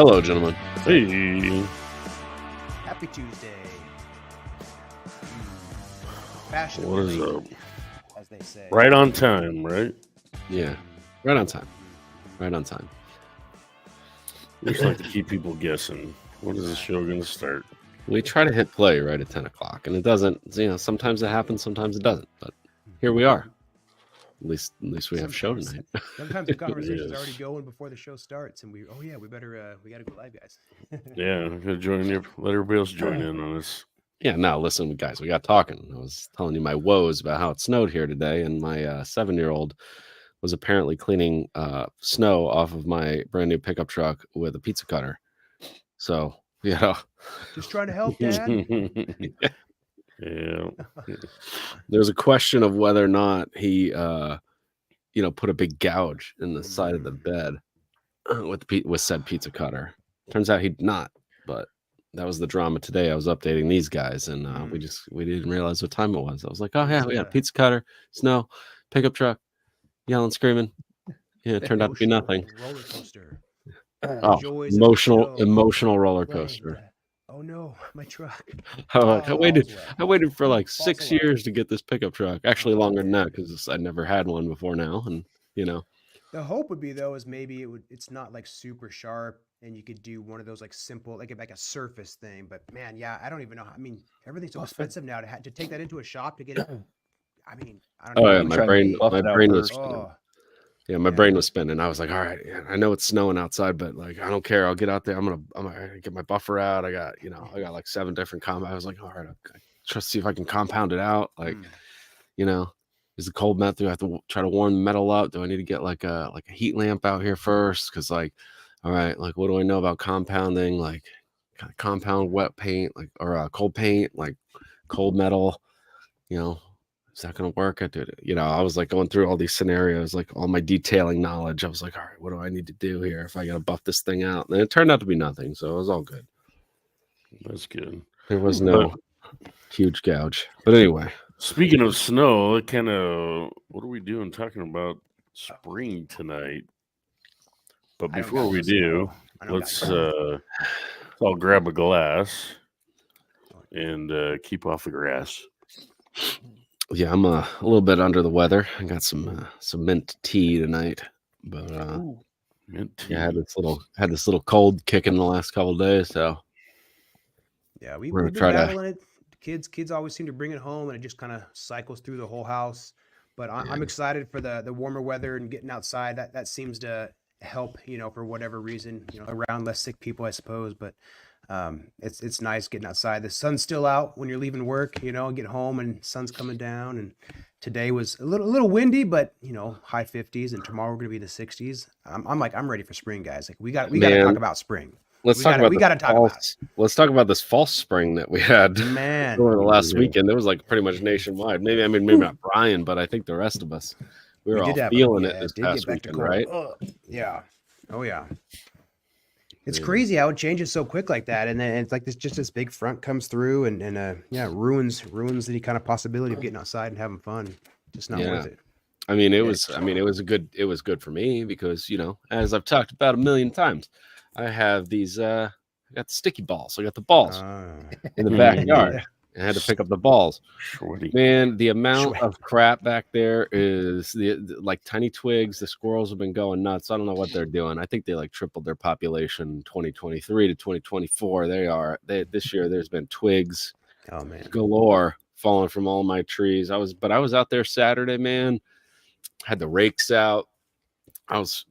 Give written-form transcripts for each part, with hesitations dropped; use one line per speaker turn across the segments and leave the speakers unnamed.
Hello, gentlemen.
Hey.
Happy Tuesday. Fashion
What is up?
as they say.
Right on time, right?
Yeah, right on time. Right on time.
We just like to keep people guessing. When is the show going to start?
We try to hit play right at 10 o'clock, and it doesn't. Sometimes it happens, sometimes it doesn't. But here we are. At least we have show tonight.
Sometimes the conversation's
Yes.
already going before the show starts, and we better we gotta go live, guys.
Yeah, I'm gonna join you. Let everybody else join in on this.
Yeah, no, listen, guys, we got talking. I was telling you my woes about how it snowed here today, and my 7-year-old was apparently cleaning snow off of my brand new pickup truck with a pizza cutter. So,
Just trying to help, Dad.
Yeah.
There's a question of whether or not he, put a big gouge in the side of the bed with said pizza cutter. Turns out he did not, but that was the drama today. I was updating these guys, and we didn't realize what time it was. I was like, oh yeah, we got a pizza cutter, snow, pickup truck, yelling, screaming. Yeah, it turned out to be nothing.
Roller coaster.
Emotional roller coaster.
Oh no, my truck.
I waited for like 6 years to get this pickup truck. Actually, longer than that because I never had one before now, and
The hope would be though is maybe it's not like super sharp, and you could do one of those like simple like a surface thing. But man, yeah, I don't even know. I mean, everything's so expensive now to take that into a shop to get it. I mean, I don't know.
Oh yeah, my brain was.
Oh.
My brain was spinning. I was like, all right, I know it's snowing outside, but like, I don't care. I'll get out there. I'm gonna get my buffer out. I got like 7 different compound. I was like, all right, I'll try to see if I can compound it out. Like, is the cold metal? Do I have to try to warm the metal up? Do I need to get like a heat lamp out here first? Because like, all right, like, what do I know about compounding? Like, kind of compound wet paint, like, or cold paint, like cold metal, Is that going to work? I was like going through all these scenarios, like all my detailing knowledge. I was like, all right, what do I need to do here if I got to buff this thing out? And it turned out to be nothing. So it was all good.
That's good.
There was no huge gouge. But anyway.
Speaking of snow, what are we doing talking about spring tonight? But before we do, let's all grab a glass and keep off the grass.
Yeah, I'm a little bit under the weather. I got some mint tea tonight, but
mint tea.
Yeah, I had this little cold kicking the last couple of days. So
yeah, we've been battling it. Kids always seem to bring it home, and it just kind of cycles through the whole house. But I'm excited for the warmer weather and getting outside. That seems to help, for whatever reason, around less sick people, I suppose. But it's nice getting outside. The sun's still out when you're leaving work, get home and sun's coming down. And today was a little windy, but high 50s, and tomorrow we're going to be in the 60s. I'm ready for spring, guys. Like we got to talk about spring.
Let's talk about this false spring that we had over the last weekend. It was like pretty much nationwide. Maybe not Brian, but I think the rest of us we were all feeling it this past weekend, right?
Yeah. Oh yeah. It's crazy how it changes so quick like that, and then it's like this big front comes through and ruins any kind of possibility of getting outside and having fun. Just not worth it.
I mean, it was good for me because as I've talked about a million times, I have these I got the sticky balls. I got the balls in the backyard. I had to pick up the balls. Man, the amount of crap back there is like tiny twigs. The squirrels have been going nuts. I don't know what they're doing. I think they like tripled their population 2023 to 2024. This year there's been twigs galore falling from all my trees. I was out there Saturday, man. Had the rakes out. I was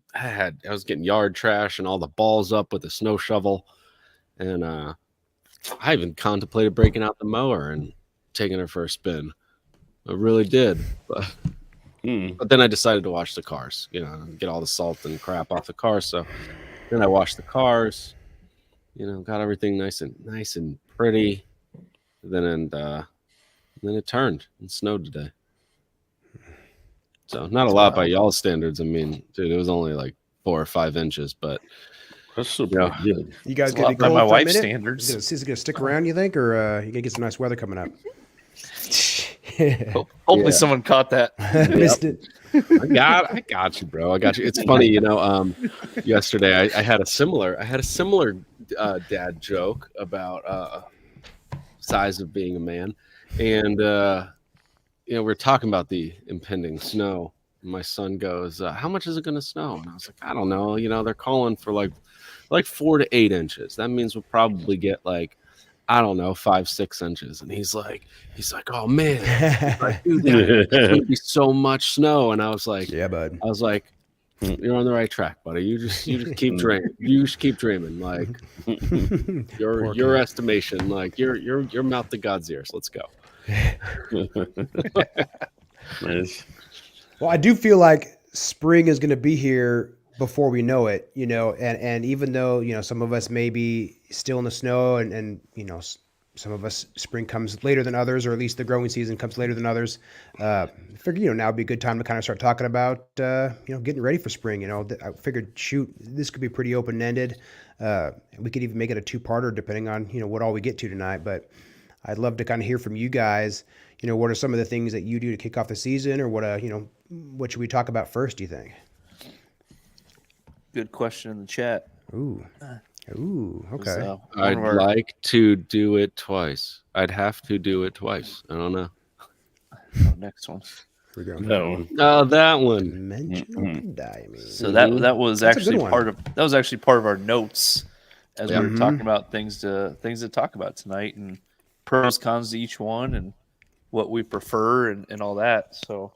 getting yard trash and all the balls up with a snow shovel, and I even contemplated breaking out the mower and taking her for a spin. I really did, but then I decided to wash the cars, get all the salt and crap off the car. So then I washed the cars, got everything nice and pretty. Then it turned and snowed today. So not a lot by y'all's standards. I mean, dude, it was only like 4 or 5 inches, but
that's so good.
You guys gonna be cold
by my
for a
wife's
minute?
standards.
Is it gonna stick around, you think, or you gonna get some nice weather coming up?
Hopefully someone caught that.
Missed it.
I got you, bro. I got you. It's funny, yesterday I had a similar dad joke about size of being a man, and we're talking about the impending snow. My son goes, "How much is it going to snow?" And I was like, "I don't know. They're calling for like 4 to 8 inches. That means we'll probably get like, I don't know, 5-6 inches." And he's like, "Oh man, dude, there's gonna be so much snow." And I was like,
"Yeah, bud."
I was like, "You're on the right track, buddy. You just keep dreaming. You just keep dreaming. Like your estimation, like your mouth to God's ears. Let's go."
Nice.
Well, I do feel like spring is going to be here before we know it, and even though, some of us may be still in the snow and some of us spring comes later than others, or at least the growing season comes later than others. I figured, now would be a good time to kind of start talking about, getting ready for spring. I figured, shoot, this could be pretty open-ended. We could even make it a two-parter depending on, what all we get to tonight. But I'd love to kind of hear from you guys. What are some of the things that you do to kick off the season, or what should we talk about first, do you think?
Good question in the chat.
Ooh, okay.
I'd like to do it twice. I'd have to do it twice. I don't know.
Next one.
That one.
Oh, that one.
Mention diamond.
So that was actually part of our notes as we were talking about things to talk about tonight, and pros, cons to each one, and what we prefer and all that. So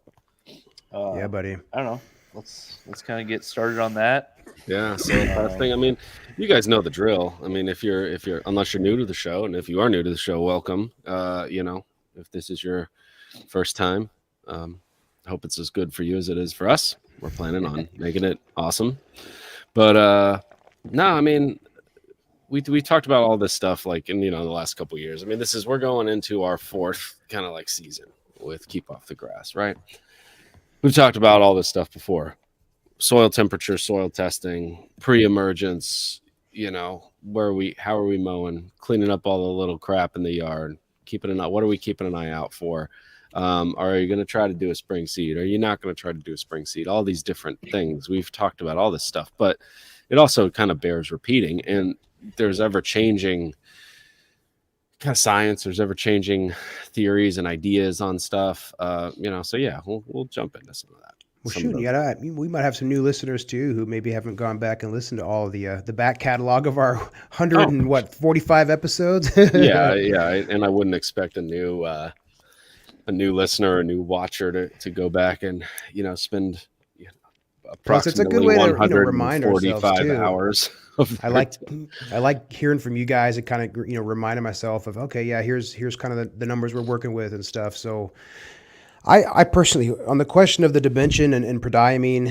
yeah, buddy.
I don't know. Let's kind of get started on that.
Yeah. So first thing, I mean, you guys know the drill. I mean, if you're unless you're new to the show, and if you are new to the show, welcome. If this is your first time, I hope it's as good for you as it is for us. We're planning on making it awesome. But no, I mean, we talked about all this stuff like in the last couple of years. I mean, we're going into our fourth kind of like season with Keep Off the Grass, right? We've talked about all this stuff before. Soil temperature, soil testing, pre-emergence, how are we mowing, cleaning up all the little crap in the yard, what are we keeping an eye out for? Are you going to try to do a spring seed? Are you not going to try to do a spring seed? All these different things. We've talked about all this stuff, but it also kind of bears repeating, and there's ever-changing kind of science. There's ever-changing theories and ideas on stuff. So yeah, we'll jump into some of that.
Well, shoot, we might have some new listeners too who maybe haven't gone back and listened to all of the back catalog of our 45 episodes.
yeah, and I wouldn't expect a new listener, a new watcher to go back and spend approximately
it's a good way to remind
145 hours.
I like hearing from you guys and kind of reminding myself of, okay, yeah, here's kind of the numbers we're working with and stuff. So I personally, on the question of the dimension and prodiamine,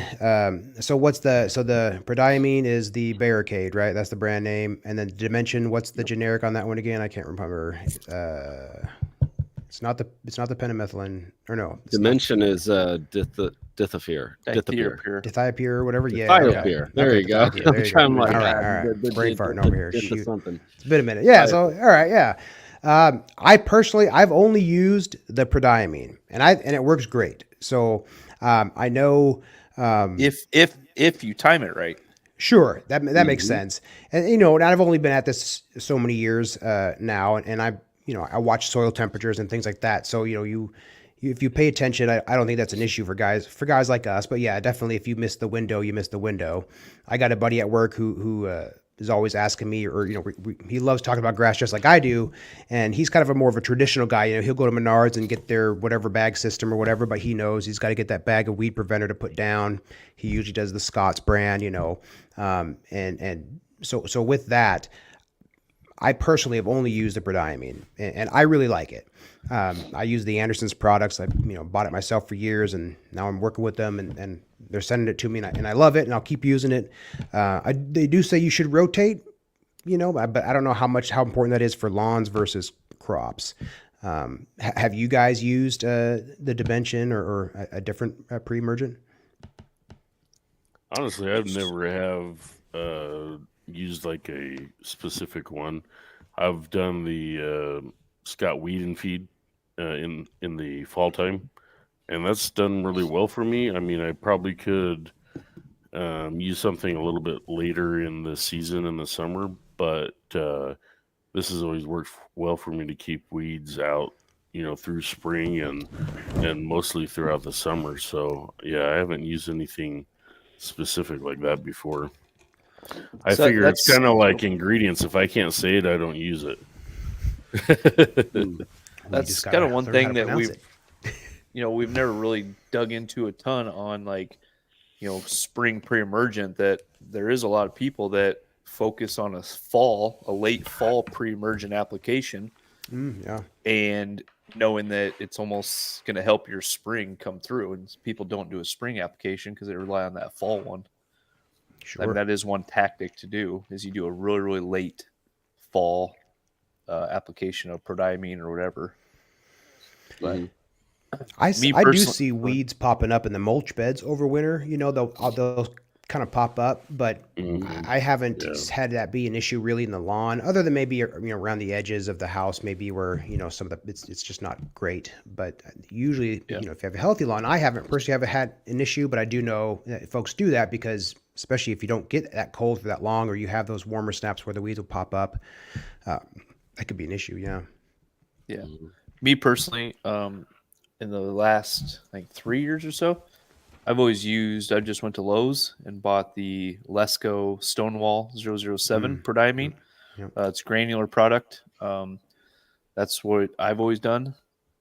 so the prodiamine is the barricade, right? That's the brand name. And then dimension, what's the generic on that one again? I can't remember. It's not the pendimethalin, or no.
Dimension is dithiopyr.
Dithiopyr or whatever. Yeah.
Dithiopyr. There you go.
All right. Brain farting over here. Shoot. It's been a minute. Yeah. So, all right. Yeah. I've only used the prodiamine, and it works great. So, I know,
if you time it right.
Sure. That makes sense. And, and I've only been at this so many years, now, and I watch soil temperatures and things like that. So, if you pay attention, I don't think that's an issue for guys like us. But yeah, definitely, if you miss the window, you miss the window. I got a buddy at work who is always asking me, or he loves talking about grass just like I do, and he's kind of more of a traditional guy. He'll go to Menards and get their whatever bag system or whatever, but he knows he's got to get that bag of weed preventer to put down. He usually does the Scott's brand, and so with that, I personally have only used the prodiamine, and I really like it. I use the Anderson's products. I bought it myself for years, and now I'm working with them, and they're sending it to me, and I love it, and I'll keep using it. They do say you should rotate, but I don't know how important that is for lawns versus crops. Have you guys used the dimension or a different pre-emergent?
Honestly, I've never have used like a specific one. I've done the Scott Weed and Feed in the fall time, and that's done really well for me. I mean, I probably could use something a little bit later in the season in the summer, but this has always worked well for me to keep weeds out, through spring and mostly throughout the summer. So yeah, I haven't used anything specific like that before. I figure it's kind of like ingredients. If I can't say it, I don't use it.
That's kind of one thing that we've never really dug into a ton on, like, spring pre-emergent, that there is a lot of people that focus on a late fall pre-emergent application. And knowing that it's almost going to help your spring come through, and people don't do a spring application because they rely on that fall one. Sure. I mean, that is one tactic to do, is you do a really, really late fall application of prodiamine or whatever. But
I do see weeds popping up in the mulch beds over winter. They'll kind of pop up, but I haven't had that be an issue really in the lawn, other than maybe around the edges of the house, maybe where some of it's just not great. But usually, if you have a healthy lawn, I haven't had an issue, but I do know that folks do that, because especially if you don't get that cold for that long, or you have those warmer snaps where the weeds will pop up, that could be an issue.
Yeah. Me personally, in the last 3 years or so, I just went to Lowe's and bought the Lesco Stonewall 007 prodiamine. It's a granular product. That's what I've always done.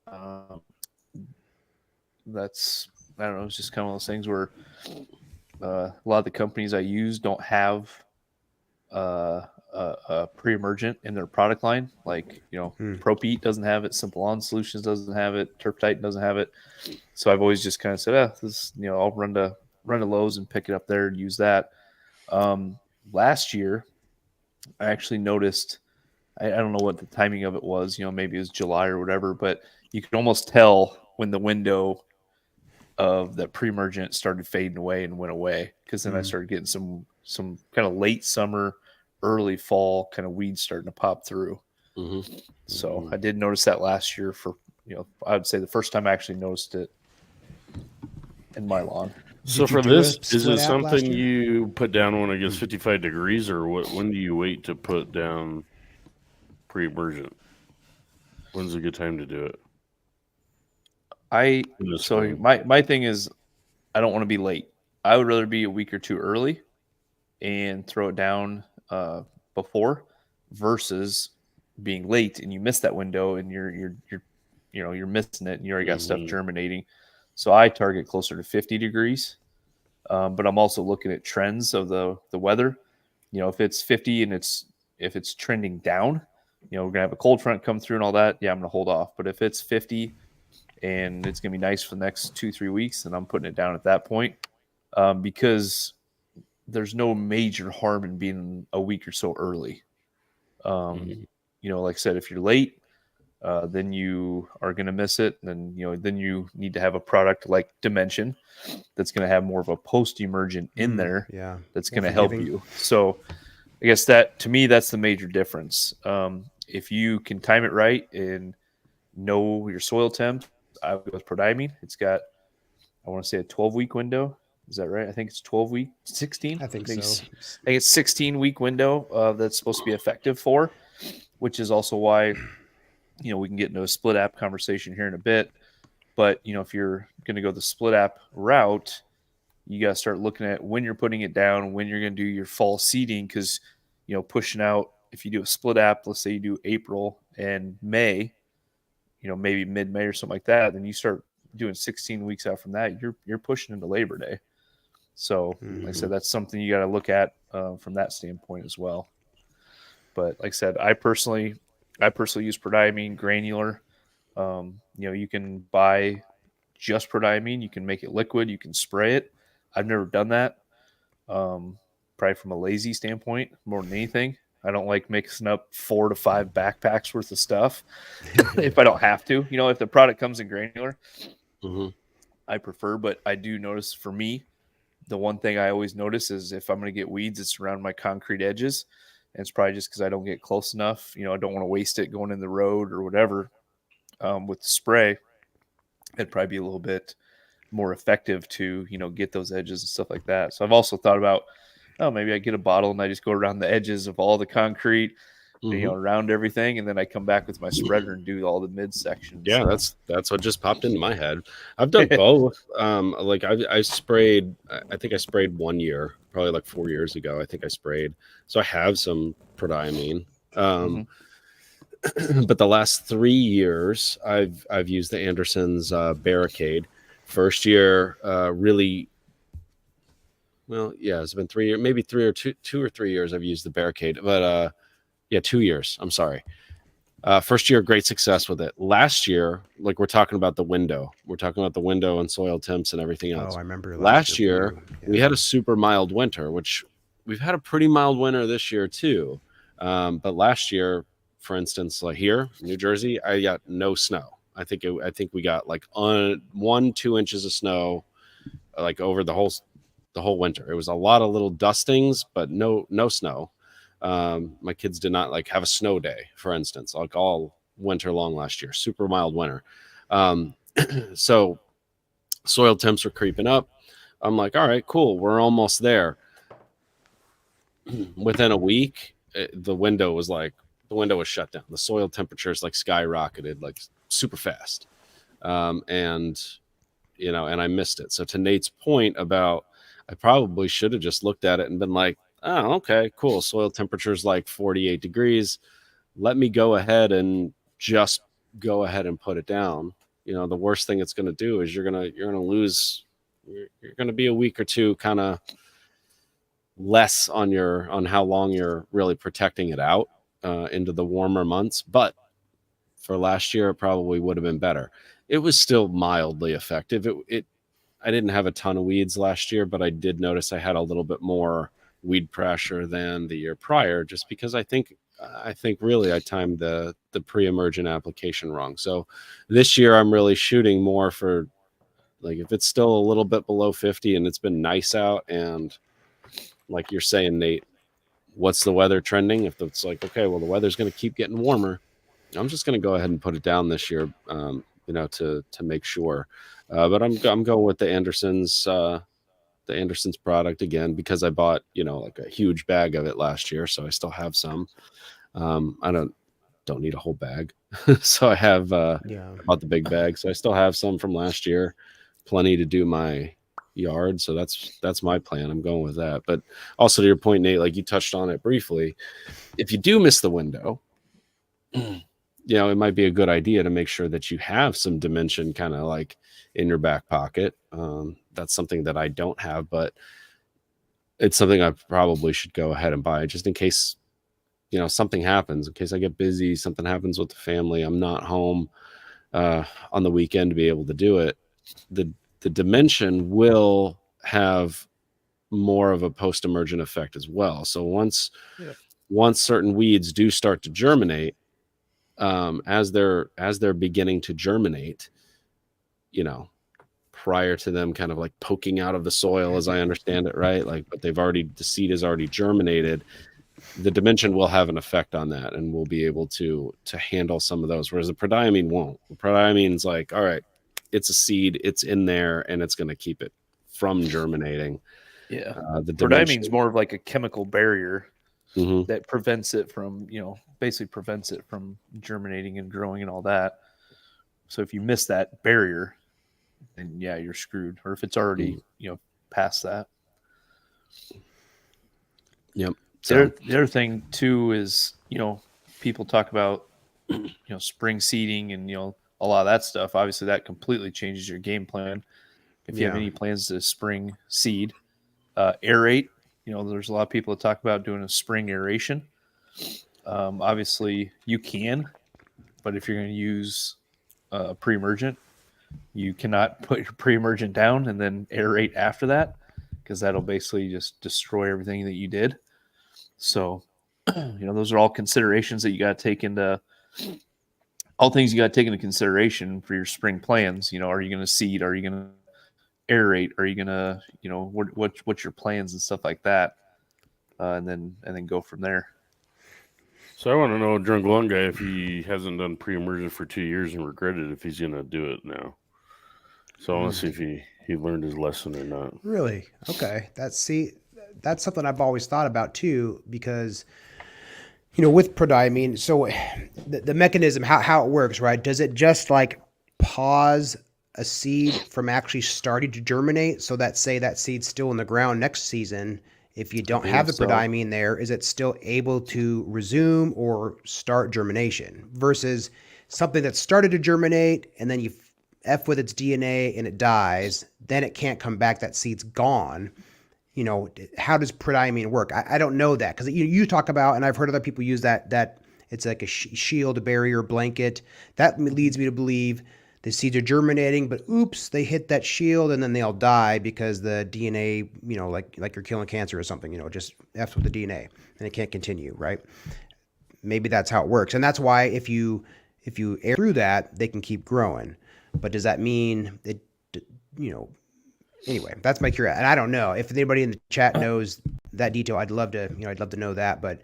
I don't know, it's just kind of one of those things where a lot of the companies I use don't have a pre-emergent in their product line. Like, Propete doesn't have it, Simple Lawn Solutions doesn't have it, Turf Titan doesn't have it. So I've always just kind of said, I'll run to Lowe's and pick it up there and use that. Last year, I actually noticed, I don't know what the timing of it was, maybe it was July or whatever, but you could almost tell when the window of the pre-emergent started fading away and went away, because then I started getting some kind of late summer, early fall kind of weeds starting to pop through. So I did notice that last year for, I would say the first time I actually noticed it in my lawn.
So for this, is it something you put down when it gets 55 degrees, or when do you wait to put down pre-emergent? When's a good time to do it?
My thing is, I don't want to be late. I would rather be a week or two early and throw it down before, versus being late and you miss that window and you're missing it and you already got stuff germinating. So I target closer to 50 degrees, but I'm also looking at trends of the weather. If it's 50 and if it's trending down, we're gonna have a cold front come through and all that. Yeah, I'm gonna hold off. But if it's 50 and it's gonna be nice for the next 2-3 weeks, then I'm putting it down at that point, because there's no major harm in being a week or so early. Like I said, if you're late, then you are going to miss it. And then you need to have a product like Dimension that's going to have more of a post-emergent in there. That's going to help you. So I guess to me, that's the major difference. If you can time it right and know your soil temp, I would go with prodiamine. It's got, I want to say, a 12-week window. Is that right? I think it's 12-week, 16.
I think so.
I think it's 16-week window that's supposed to be effective for, which is also why, we can get into a split app conversation here in a bit. But, if you're going to go the split app route, you got to start looking at when you're putting it down, when you're going to do your fall seeding, because, pushing out, if you do a split app, let's say you do April and May, maybe mid-May or something like that, then you start doing 16 weeks out from that, you're pushing into Labor Day. So, like I said, that's something you got to look at from that standpoint as well. But like I said, I personally use prodiamine granular. You can buy just prodiamine. You can make it liquid. You can spray it. I've never done that. Probably from a lazy standpoint more than anything. I don't like mixing up 4 to 5 backpacks worth of stuff if I don't have to. If the product comes in granular, I prefer. But I do notice, for me, the one thing I always notice is if I'm going to get weeds, it's around my concrete edges. And it's probably just because I don't get close enough. I don't want to waste it going in the road or whatever. with spray, it'd probably be a little bit more effective to, get those edges and stuff like that. So I've also thought about, maybe I get a bottle and I just go around the edges of all the concrete, around everything, and then I come back with my spreader and do all the midsection.
Yeah, that's what just popped into my head. I've done both. Like I sprayed. I think I sprayed 1 year, probably like 4 years ago. I think I sprayed. So I have some prodiamine. But the last 3 years, I've used the Anderson's Barricade. First year, really. Well, yeah, it's been 3 years, maybe 2 or 3 years. I've used the Barricade, but 2 years. I'm sorry. First year, great success with it. Last year, like we're talking about the window. We're talking about the window and soil temps and everything else.
Oh, I remember
last year we had a super mild winter, which we've had a pretty mild winter this year too. But last year, for instance, like here, New Jersey, I got no snow. I think we got like 1-2 inches of snow, like over the whole winter. It was a lot of little dustings, but no snow. My kids did not like have a snow day, for instance, like all winter long last year. Super mild winter. So soil temps were creeping up. I'm like, all right, cool, we're almost there. Within a week, the window was shut down. The soil temperatures like skyrocketed, like super fast. And I missed it. So to Nate's point about, I probably should have just looked at it and been like, oh, okay, cool. Soil temperature's like 48 degrees. Let me go ahead and just go ahead and put it down. The worst thing it's going to do is you're going to lose. You're going to be a week or two kind of less on how long you're really protecting it out into the warmer months. But for last year, it probably would have been better. It was still mildly effective. I didn't have a ton of weeds last year, but I did notice I had a little bit more weed pressure than the year prior, just because I think really I timed the pre-emergent application wrong. So this year I'm really shooting more for, like, if it's still a little bit below 50 and it's been nice out, and like you're saying, Nate, what's the weather trending? If it's like, okay, well, the weather's going to keep getting warmer, I'm just going to go ahead and put it down this year, to make sure. But I'm going with the Anderson's product again, because I bought, like a huge bag of it last year. So I still have some. I don't need a whole bag. So I have, I bought the big bag. So I still have some from last year, plenty to do my yard. So that's my plan. I'm going with that. But also to your point, Nate, like you touched on it briefly, if you do miss the window, it might be a good idea to make sure that you have some dimension kind of like in your back pocket. That's something that I don't have, but it's something I probably should go ahead and buy, just in case, something happens, in case I get busy, something happens with the family, I'm not home on the weekend to be able to do it. The dimension will have more of a post-emergent effect as well. So once certain weeds do start to germinate, as they're beginning to germinate, prior to them kind of like poking out of the soil, as I understand it, right? Like, but the seed has already germinated. The dimension will have an effect on that, and we'll be able to handle some of those. Whereas the prodiamine won't. The prodiamine's like, all right, it's a seed, it's in there, and it's going to keep it from germinating.
Yeah. The prodiamine's more of like a chemical barrier that prevents it from, basically prevents it from germinating and growing and all that. So if you miss that barrier, then you're screwed. Or if it's already, past that.
Yep.
So the other thing too is, people talk about, spring seeding and, a lot of that stuff. Obviously that completely changes your game plan. If you have any plans to spring seed, aerate, there's a lot of people that talk about doing a spring aeration. Obviously you can, but if you're going to use pre-emergent, you cannot put your pre-emergent down and then aerate after that, because that'll basically just destroy everything that you did. So, those are all considerations that you got to take into, all things you got to take into consideration for your spring plans. Are you going to seed? Are you going to aerate? Are you going to, what's your plans and stuff like that? And then go from there.
So I want to know, drunk lawn guy, if he hasn't done pre-emergent for 2 years and regretted if he's going to do it now. So I want to see if he learned his lesson or not.
Really? Okay. That's something I've always thought about too, because with prodiamine, so the mechanism, how it works, right? Does it just like pause a seed from actually starting to germinate, so that say that seed's still in the ground next season? If you don't have the prodiamine there, is it still able to resume or start germination versus something that started to germinate and then you F with its DNA and it dies, then it can't come back. That seed's gone. How does prodiamine work? I don't know that, because you talk about, and I've heard other people use that it's like a shield, a barrier, blanket. That leads me to believe the seeds are germinating, but oops, they hit that shield and then they'll die because the DNA, like you're killing cancer or something, just F's with the DNA and it can't continue, right? Maybe that's how it works. And that's why if you air through that, they can keep growing. But does that mean it, anyway, that's my curiosity. And I don't know if anybody in the chat knows that detail. I'd love to know that. But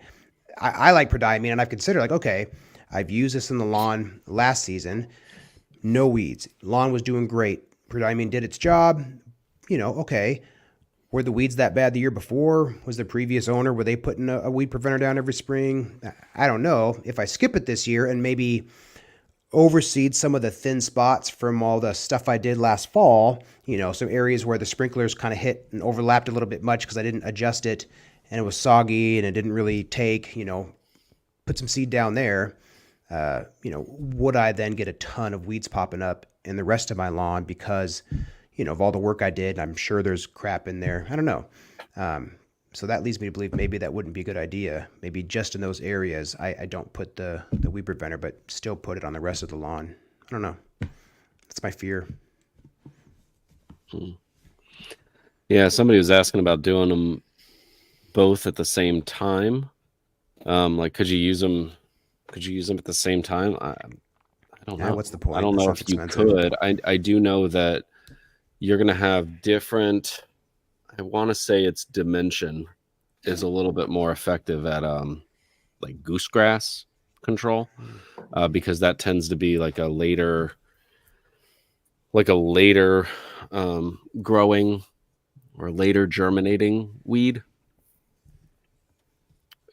I like prodiamine, and I've considered okay, I've used this in the lawn last season. No weeds. Lawn was doing great. Prodiamine did its job. Okay. Were the weeds that bad the year before? Was the previous owner, were they putting a weed preventer down every spring? I don't know. If I skip it this year and maybe overseed some of the thin spots from all the stuff I did last fall, some areas where the sprinklers kind of hit and overlapped a little bit much because I didn't adjust it and it was soggy and it didn't really take, put some seed down there. Would I then get a ton of weeds popping up in the rest of my lawn because, of all the work I did? I'm sure there's crap in there. I don't know. So that leads me to believe maybe that wouldn't be a good idea. Maybe just in those areas, I don't put the weed preventer, but still put it on the rest of the lawn. I don't know. That's my fear.
Yeah, somebody was asking about doing them both at the same time. Could you use them at the same time? I don't know.
What's the point?
I don't know if you could. I do know that you're going to have different. I want to say its dimension is a little bit more effective at like goosegrass control, because that tends to be like a later growing or later germinating weed.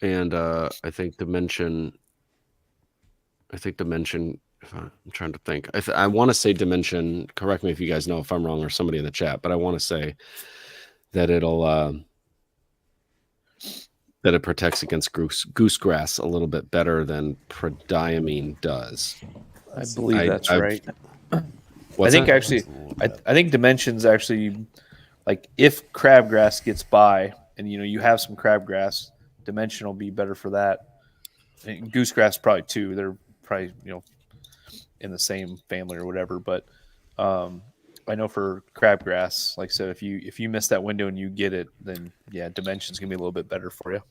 And I think dimension. I'm trying to think. I want to say dimension. Correct me if you guys know if I'm wrong, or somebody in the chat. But I want to say that that it protects against goosegrass a little bit better than prodiamine does.
I believe that's right. I think dimensions actually, like if crabgrass gets by and you have some crabgrass, dimension will be better for that. And goosegrass probably too. They're probably in the same family or whatever. But I know for crabgrass, like I said, if you miss that window and you get it, then yeah, dimension's gonna be a little bit better for you.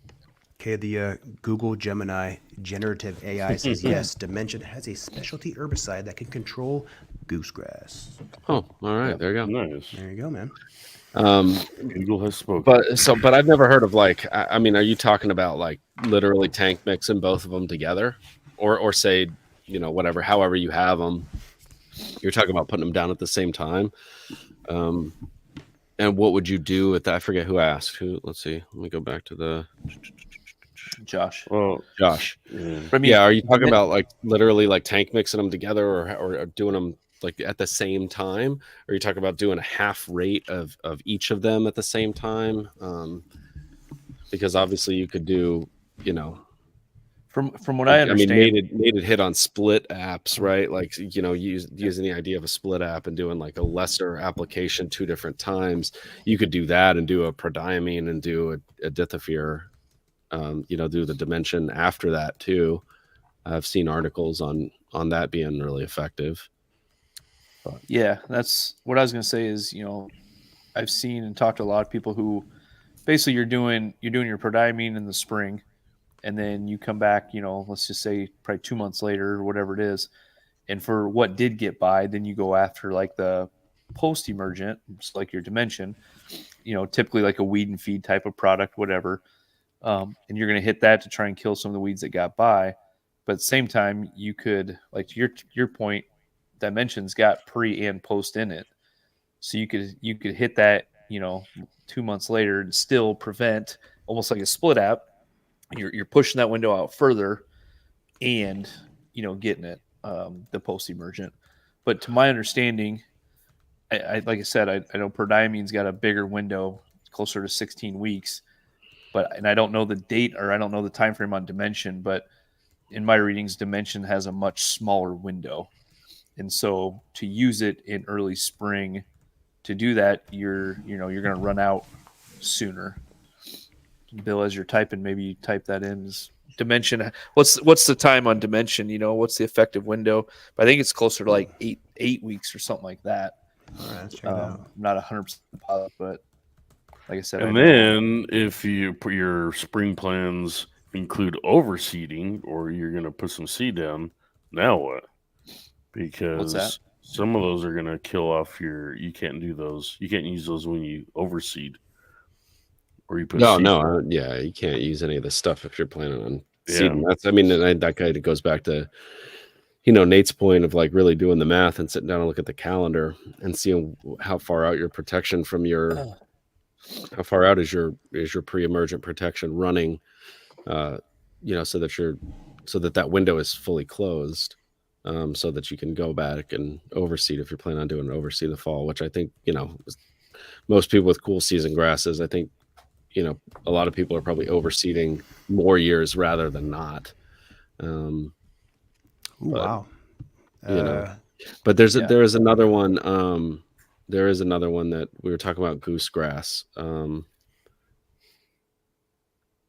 Okay, the Google Gemini generative AI says yes, dimension has a specialty herbicide that can control goosegrass.
Oh, all right, there you go.
Nice.
There you go, man.
Google has spoken.
But I've never heard of I mean, are you talking about like literally tank mixing both of them together, or say whatever, however you have them? You're talking about putting them down at the same time. And what would you do with that? I forget who asked. Let's see. Let me go back to the
Josh.
Well, Josh.
Yeah.
I mean,
yeah. Are you talking about like literally like tank mixing them together, or doing them like at the same time? Or are you talking about doing a half rate of each of them at the same time? Because obviously you could do,
From what I understand,
I mean, made it hit on split apps, right? Like, using the idea of a split app and doing like a lesser application 2 different times. You could do that and do a prodiamine and do a dithafir, do the dimension after that too. I've seen articles on that being really effective.
Yeah, that's what I was going to say is, I've seen and talked to a lot of people who basically you're doing your prodiamine in the spring. And then you come back, let's just say probably 2 months later or whatever it is. And for what did get by, then you go after like the post-emergent, like your dimension, typically like a weed and feed type of product, whatever. and you're going to hit that to try and kill some of the weeds that got by. But at the same time, you could, like to your point, Dimension's got pre and post in it, so you could hit that 2 months later and still prevent, almost like a split app. You're pushing that window out further, and getting it the post emergent. But to my understanding, I like I said, I know Prodiamine's got a bigger window, closer to 16 weeks, and I don't know the date, or I don't know the time frame on Dimension, but in my readings, Dimension has a much smaller window. And so to use it in early spring, to do that, you're going to run out sooner. Bill, as you're typing, maybe you type that in. Dimension. What's the time on Dimension? What's the effective window? But I think it's closer to like eight weeks or something like that.
All right, let's check it out.
I'm not 100% positive, but like I said.
And then if you put your spring plans include overseeding, or you're going to put some seed down, now what? Because some of those are going to kill off you can't do those. You can't use those when you overseed. Or you put
you can't use any of this stuff if you're planning on seeding. That kind of goes back to Nate's point of like really doing the math and sitting down and look at the calendar and seeing how far out your protection from how far out is your pre-emergent protection running, so that window is fully closed, so that you can go back and overseed if you're planning on doing an overseed in the fall, which I think most people with cool season grasses, I think a lot of people are probably overseeding more years rather than not.
Wow.
But there is another one. There is another one that we were talking about, goosegrass.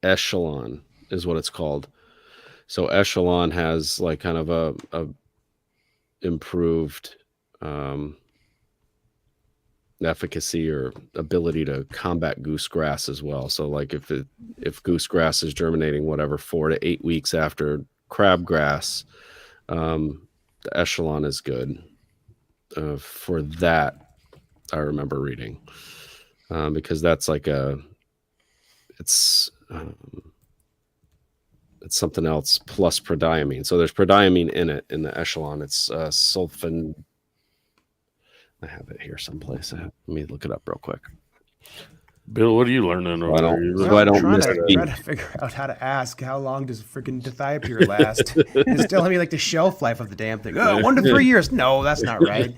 Echelon is what it's called. So Echelon has like kind of a improved efficacy or ability to combat goosegrass as well. So like if goosegrass is germinating 4 to 8 weeks after crabgrass, the Echelon is good for that. I remember reading because that's like it's something else plus prodiamine. So there's prodiamine in it in the Echelon. It's sulfin. I have it here someplace. Let me look it up real quick.
Bill, what are you learning over there?
I'm trying to figure out how to ask how long does freaking dithiopyr last. It's telling me like the shelf life of the damn thing. 1 to 3 years. No, that's not right.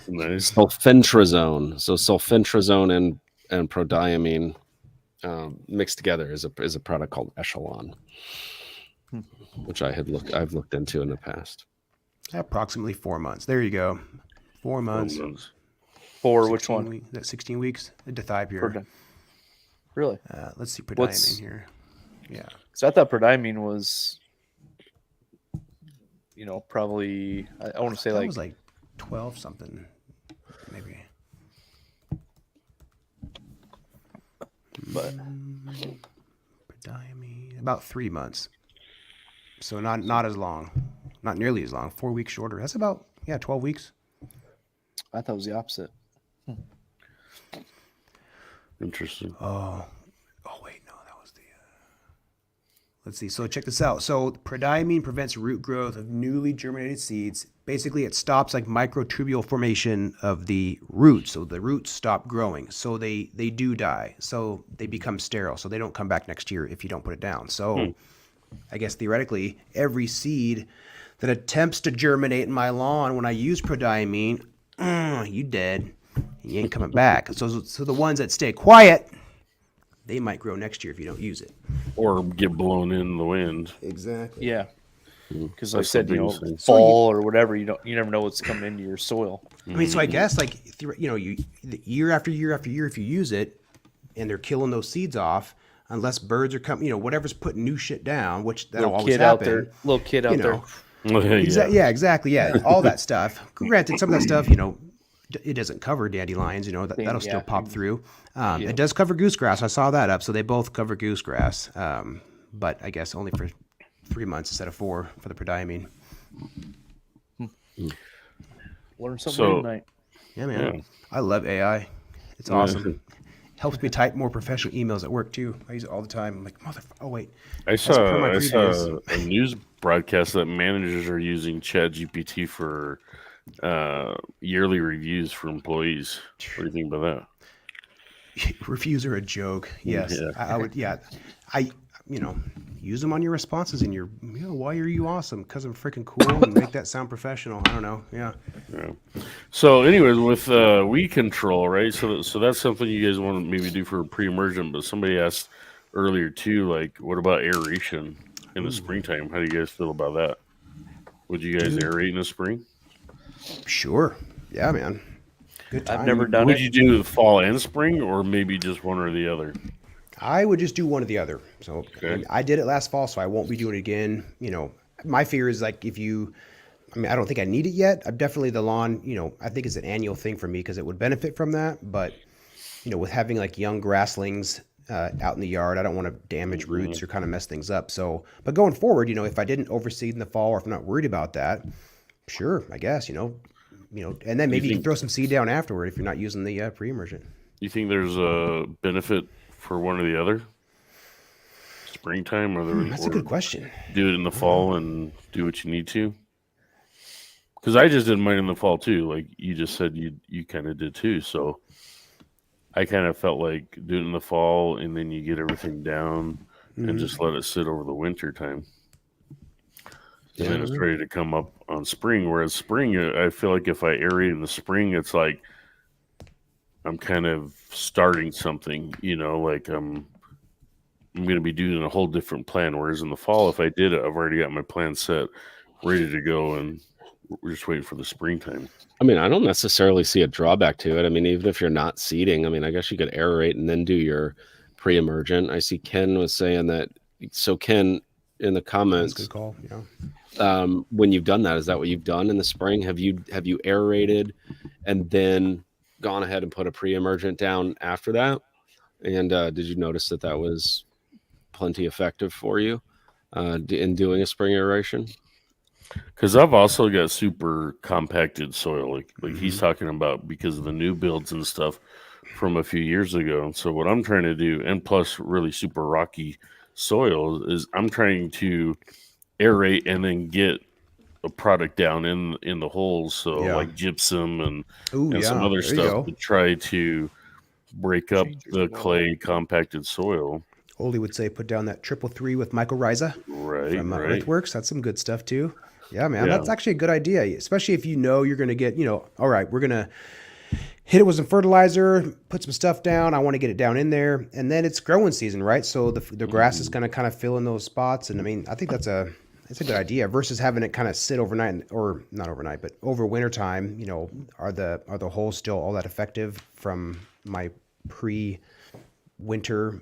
Nice.
Sulfentrazone. So sulfentrazone and prodiamine mixed together is a product called Echelon, which I've looked into in the past.
Approximately 4 months. There you go. 4 months.
For which one?
16 weeks. The dithiopyr.
Really?
Let's see prodiamine here. Yeah.
So I thought prodiamine was, probably I want to say
it was like 12 something, maybe.
But
prodiamine about 3 months. So not as long, not nearly as long. 4 weeks shorter. That's about 12 weeks.
I thought it was the opposite.
Interesting.
Oh wait, no, that was the. Let's see. So check this out. So prodiamine prevents root growth of newly germinated seeds. Basically, it stops like microtubule formation of the roots. So the roots stop growing. So they do die. So they become sterile. So they don't come back next year if you don't put it down. So I guess theoretically, every seed that attempts to germinate in my lawn when I use prodiamine, you dead. You ain't coming back. So the ones that stay quiet, they might grow next year if you don't use it.
Or get blown in the wind.
Exactly.
Yeah. Because like I said, fall or whatever, you never know what's coming into your soil.
I mean, so I guess like you year after year after year, if you use it, and they're killing those seeds off, unless birds are coming, whatever's putting new shit down, which that'll always happen.
Little kid out there.
Exactly. Yeah, all that stuff. Granted, some of that stuff, it doesn't cover dandelions. That'll still pop through. It does cover goosegrass. I saw that up, so they both cover goosegrass. But I guess only for 3 months instead of 4 for the prodiamine.
Learn something tonight.
Yeah, man. Yeah. I love AI. It's awesome. helps me type more professional emails at work too. I use it all the time. I'm like, oh wait.
I saw a news broadcast that managers are using ChatGPT for yearly reviews for employees. What do you think about
that? Reviews are a joke. Yes, yeah. I would. Yeah, use them on your responses and your, why are you awesome? Because I'm freaking cool, and make that sound professional. I don't know. Yeah.
So, anyways, with weed control, right? So that's something you guys want to maybe do for pre-emergent. But somebody asked earlier too, like, what about aeration in the springtime? How do you guys feel about that? Would you guys aerate in the spring?
Sure. Yeah, man.
Good time. I've never done
it. Would you do fall and spring, or maybe just one or the other?
I would just do one or the other. So I did it last fall, so I won't be doing it again. My fear is like I don't think I need it yet. I'm definitely the lawn, I think it's an annual thing for me because it would benefit from that. But, with having like young grasslings out in the yard, I don't want to damage roots or kind of mess things up. So, but going forward, if I didn't overseed in the fall or if I'm not worried about that, sure, I guess, and then maybe you can throw some seed down afterward if you're not using the pre-emergent.
You think there's a benefit for one or the other? Springtime
that's a good question.
Do it in the fall and do what you need to? Because I just did mine in the fall too. Like you just said, you kind of did too. So I kind of felt like do it in the fall and then you get everything down and just let it sit over the winter time. And then it's ready to come up on spring. Whereas spring, I feel like if I aerate in the spring, it's like I'm kind of starting something, like I'm going to be doing a whole different plan. Whereas in the fall, if I did it, I've already got my plan set, ready to go, and we're just waiting for the springtime.
I mean, I don't necessarily see a drawback to it. I mean, even if you're not seeding, I mean, I guess you could aerate and then do your pre-emergent. I see Ken was saying that. So Ken, in the comments,
that's a good call. Yeah.
When you've done that, is that what you've done in the spring? Have you aerated and then gone ahead and put a pre-emergent down after that? And did you notice that was plenty effective for you in doing a spring aeration?
Because I've also got super compacted soil, like he's talking about, because of the new builds and stuff from a few years ago. So what I'm trying to do, and plus really super rocky soil, is I'm trying to aerate and then get a product down in the holes. So like gypsum and some other stuff to try to break up the clay compacted soil.
Olee would say put down that 333 with mycorrhiza from Earthworks. That's some good stuff too. Yeah, man, that's actually a good idea, especially if you're going to get, all right, we're going to hit it with some fertilizer, put some stuff down. I want to get it down in there. And then it's growing season, right? So the grass is going to kind of fill in those spots. And I mean, I think that's a good idea versus having it kind of sit overnight, or not overnight, but over winter time. Are the holes still all that effective from my pre-winter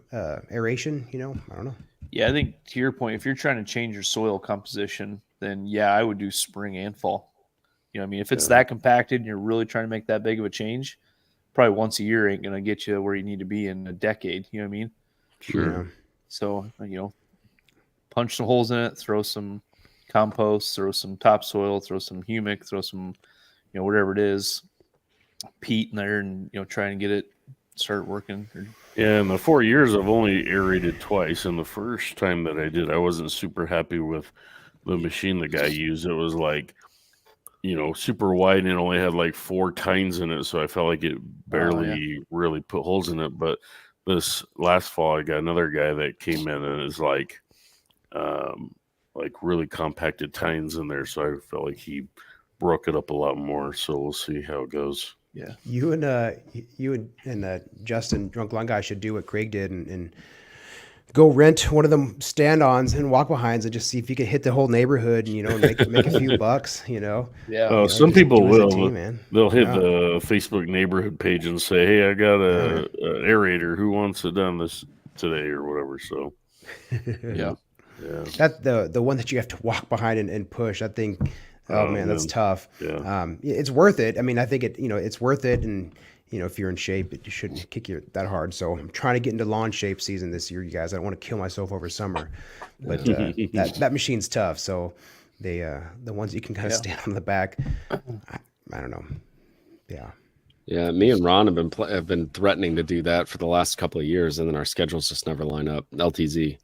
aeration? I don't know.
Yeah, I think to your point, if you're trying to change your soil composition, then I would do spring and fall. If it's that compacted and you're really trying to make that big of a change, probably once a year ain't going to get you where you need to be in a decade. You know what I mean?
Sure.
Yeah.
So, punch some holes in it, throw some compost, throw some topsoil, throw some humic, throw some, whatever it is, peat in there, and, try and get it start working.
Yeah, in the 4 years, I've only aerated twice. And the first time that I did, I wasn't super happy with the machine the guy used. It was like, super wide, and it only had like 4 tines in it. So I felt like it barely really put holes in it. But this last fall, I got another guy that came in and is like really compacted tines in there. So I felt like he broke it up a lot more. So we'll see how it goes.
Yeah, you and Justin, Drunk Lawn Guy, should do what Craig did and go rent one of them stand-ons and walk behinds and just see if you can hit the whole neighborhood and make a few bucks.
Yeah. Some people will. They'll hit the Facebook neighborhood page and say, "Hey, I got a aerator. Who wants it done this today or whatever?" So
yeah.
That the one that you have to walk behind and push. I think. Oh man, that's tough.
Yeah.
It's worth it. I mean, I think it's worth it, and if you're in shape, it shouldn't kick you that hard. So I'm trying to get into lawn shape season this year, you guys. I don't want to kill myself over summer, but that machine's tough. So the ones you can kind of stand on the back, I don't know. Yeah.
Yeah, me and Ron have been threatening to do that for the last couple of years, and then our schedules just never line up. LTZ,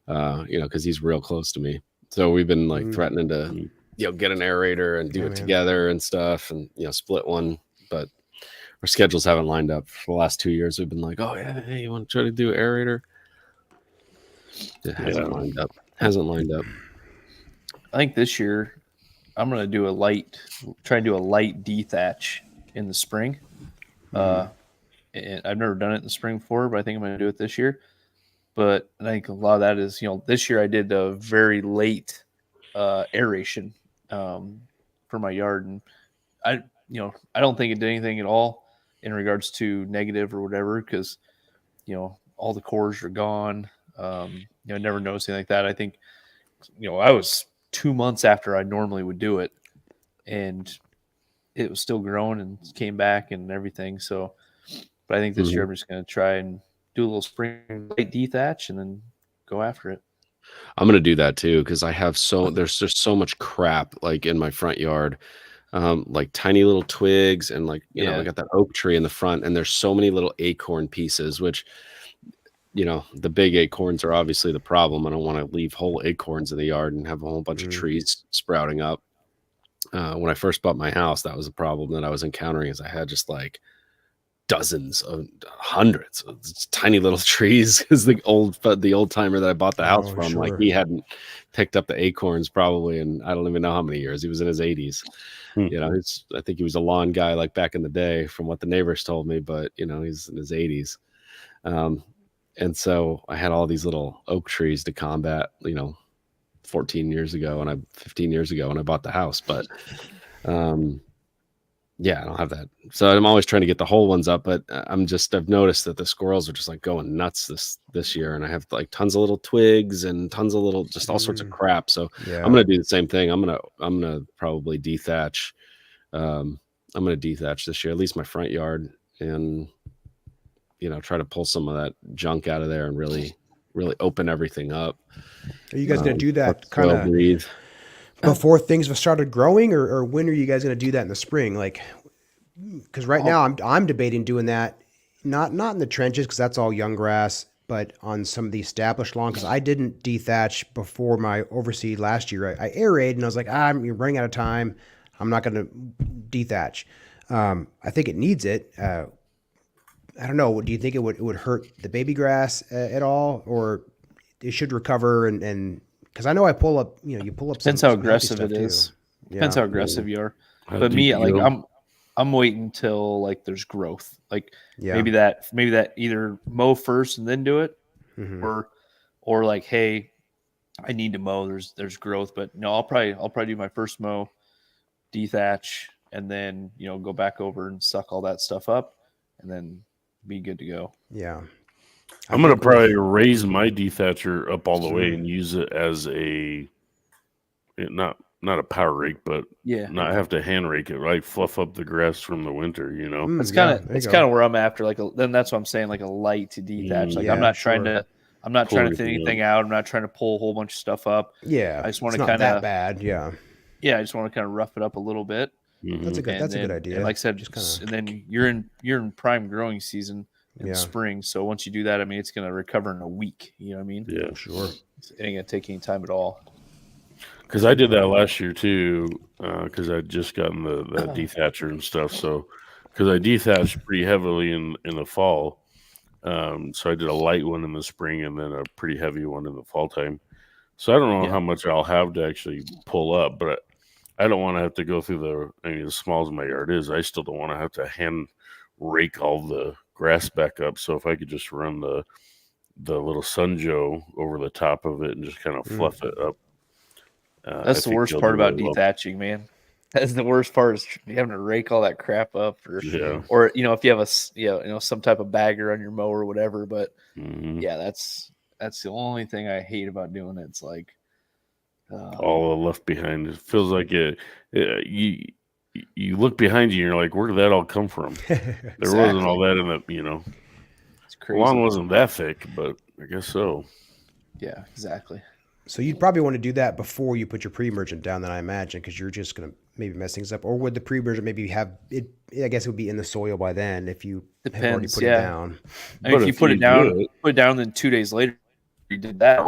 because he's real close to me, so we've been like threatening to, get an aerator and do it together and stuff, and split one. But our schedules haven't lined up for the last 2 years. We've been like, oh yeah, hey, you want to try to do aerator? It hasn't lined up.
I think this year I'm gonna try and do a light dethatch in the spring. And I've never done it in the spring before, but I think I'm gonna do it this year. But I think a lot of that is, this year I did a very late aeration for my yard, and I don't think it did anything at all in regards to negative or whatever, because all the cores are gone. I never noticed anything like that. I think I was 2 months after I normally would do it, and it was still growing and came back and everything. So, but I think this year I'm just going to try and do a little spring light dethatch and then go after it.
I'm going to do that too, because there's just so much crap like in my front yard, like tiny little twigs, and like I got that oak tree in the front, and there's so many little acorn pieces, which the big acorns are obviously the problem. I don't want to leave whole acorns in the yard and have a whole bunch of trees sprouting up. When I first bought my house, that was a problem that I was encountering, is I had just like hundreds of tiny little trees, because the old timer that I bought the house from, like, he hadn't picked up the acorns probably, and I don't even know how many years. He was in his 80s. I think he was a lawn guy like back in the day, from what the neighbors told me, but he's in his 80s. And so I had all these little oak trees to combat, 15 years ago when I bought the house. But I don't have that. So I'm always trying to get the whole ones up, but I've noticed that the squirrels are just like going nuts this year, and I have like tons of little twigs and tons of little, just all sorts of crap. So I'm going to do the same thing. I'm going to probably dethatch. I'm going to dethatch this year, at least my front yard, and try to pull some of that junk out of there and really, really open everything up.
Are you guys going to do that kind of before things have started growing, or when are you guys going to do that in the spring? Like, because right now I'm debating doing that, not in the trenches, because that's all young grass, but on some of the established lawn, because I didn't dethatch before my overseed last year. I aerated, and I was like, I'm running out of time. I'm not going to dethatch. I think it needs it. I don't know. Do you think it would hurt the baby grass at all, or it should recover? And because I know I pull up, you pull up.
Depends how aggressive it is. Depends how aggressive you are. But me, like I'm waiting till like there's growth. Like maybe that either mow first and then do it, or like, hey, I need to mow. There's growth, but no, I'll probably do my first mow, dethatch, and then go back over and suck all that stuff up, and then be good to go.
Yeah.
I'm going to probably raise my dethatcher up all the way and use it as not a power rake, but not have to hand rake it, right? Fluff up the grass from the winter,
It's kind of where I'm after. Then that's what I'm saying, like a light to dethatch. Like I'm not trying to thin anything out. I'm not trying to pull a whole bunch of stuff up.
Yeah.
I just want to kind of
that bad. Yeah.
Yeah. I just want to kind of rough it up a little bit.
That's a good idea.
And like I said, and then you're in prime growing season in the spring. So once you do that, I mean, it's going to recover in a week. You know what I mean?
Yeah, sure.
It ain't going to take any time at all.
Because I did that last year too, because I'd just gotten that dethatcher and stuff. So, because I dethatched pretty heavily in the fall, so I did a light one in the spring and then a pretty heavy one in the fall time. So I don't know how much I'll have to actually pull up, but I don't want to have to go through as small as my yard is, I still don't want to have to hand rake all the grass back up. So if I could just run the little Sunjo over the top of it and just kind of fluff it up.
That's the worst part about dethatching, man. That's the worst part, is having to rake all that crap up, or if you have some type of bagger on your mower or whatever. But that's the only thing I hate about doing it. It's like
all left behind. It feels like you look behind you and you're like, where did that all come from? There wasn't all that in the
it's crazy.
The lawn wasn't that thick, but I guess so.
Yeah, exactly.
So you'd probably want to do that before you put your pre-emergent down, then I imagine, because you're just going to maybe mess things up. Or would the pre-emergent maybe have it? I guess it would be in the soil by then if you have already put it down.
I mean, if you put it down, then 2 days later you did that.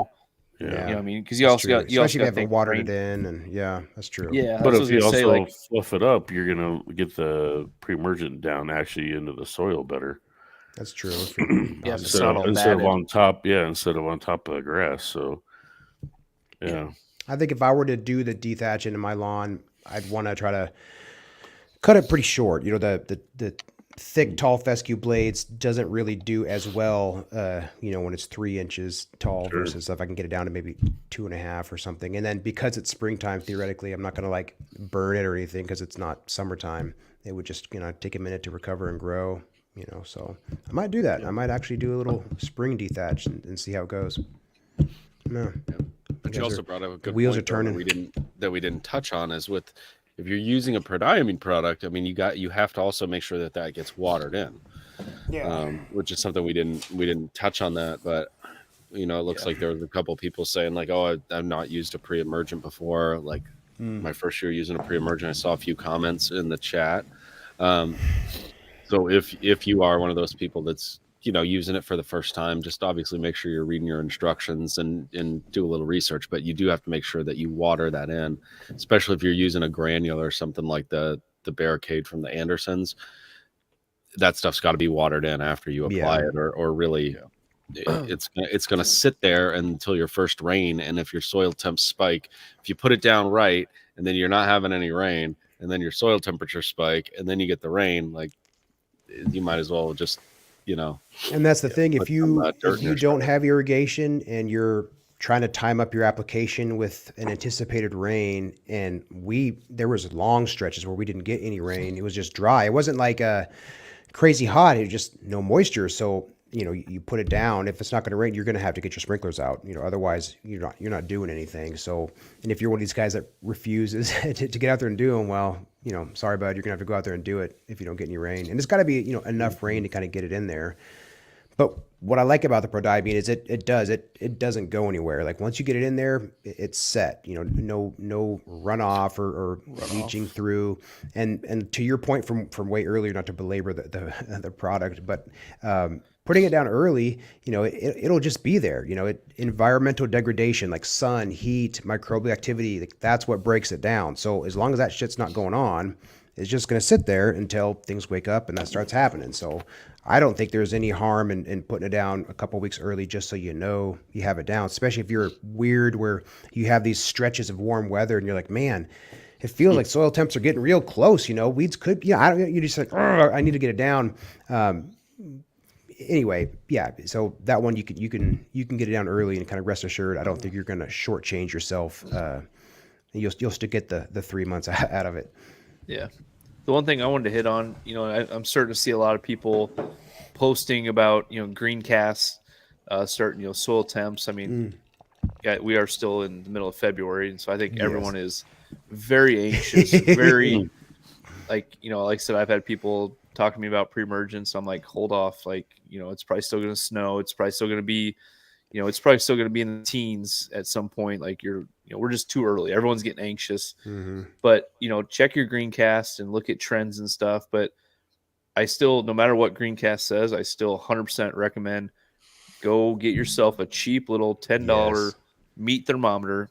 Yeah,
you know what I mean, because you also got,
especially if you haven't watered it in, and that's true.
Yeah,
but if you also fluff it up, you're gonna get the pre-emergent down actually into the soil better.
That's true.
Instead of on top of the grass. So, yeah.
I think if I were to do the dethatching in my lawn, I'd want to try to cut it pretty short. You know, the thick, tall fescue blades doesn't really do as well, when it's 3 inches tall versus if I can get it down to maybe 2.5 or something. And then because it's springtime, theoretically, I'm not going to like burn it or anything because it's not summertime. It would just, take a minute to recover and grow, so I might do that. I might actually do a little spring dethatch and see how it goes. No.
But you also brought up a good
wheels
point
are turning.
That we didn't touch on is with, if you're using a prodiamine product, I mean, you have to also make sure that gets watered in. Yeah. Which is something we didn't touch on that, but it looks like there was a couple people saying like, oh, I've not used a pre-emergent before. Like my first year using a pre-emergent, I saw a few comments in the chat. So if you are one of those people that's using it for the first time, just obviously make sure you're reading your instructions and do a little research, but you do have to make sure that you water that in, especially if you're using a granule or something like the barricade from the Andersons. That stuff's got to be watered in after you apply it, or really it's going to sit there until your first rain. And if your soil temps spike, if you put it down right and then you're not having any rain and then your soil temperature spike and then you get the rain, like you might as well just
and that's the thing. If you don't have irrigation and you're trying to time up your application with an anticipated rain, and there was long stretches where we didn't get any rain. It was just dry. It wasn't like crazy hot. It was just no moisture. So you put it down. If it's not going to rain, you're going to have to get your sprinklers out. Otherwise you're not doing anything. So, and if you're one of these guys that refuses to get out there and do them, well, sorry, bud, you're gonna have to go out there and do it if you don't get any rain. And it's got to be enough rain to kind of get it in there. But what I like about the prodiamine is it doesn't go anywhere. Like once you get it in there, it's set. No runoff or leaching through. And to your point from way earlier, not to belabor the product, but putting it down early, it'll just be there. Environmental degradation like sun, heat, microbial activity, that's what breaks it down. So as long as that shit's not going on, it's just going to sit there until things wake up and that starts happening. So I don't think there's any harm in putting it down a couple weeks early just so you have it down, especially if you're weird where you have these stretches of warm weather and you're like, man, it feels like soil temps are getting real close. Weeds could, you're just like, oh, I need to get it down. Anyway, yeah. So that one you can get it down early and kind of rest assured. I don't think you're going to shortchange yourself. You'll still get the 3 months out of it.
Yeah. The one thing I wanted to hit on, I'm starting to see a lot of people posting about, green casts, starting, soil temps. I mean, we are still in the middle of February. And so I think everyone is very anxious, very like I said, I've had people talk to me about pre-emergence. I'm like, hold off. Like, it's probably still going to snow. It's probably still going to be, it's probably still going to be in the teens at some point. Like we're just too early. Everyone's getting anxious, but check your green cast and look at trends and stuff. But I still, no matter what green cast says, I still 100% recommend go get yourself a cheap little $10 meat thermometer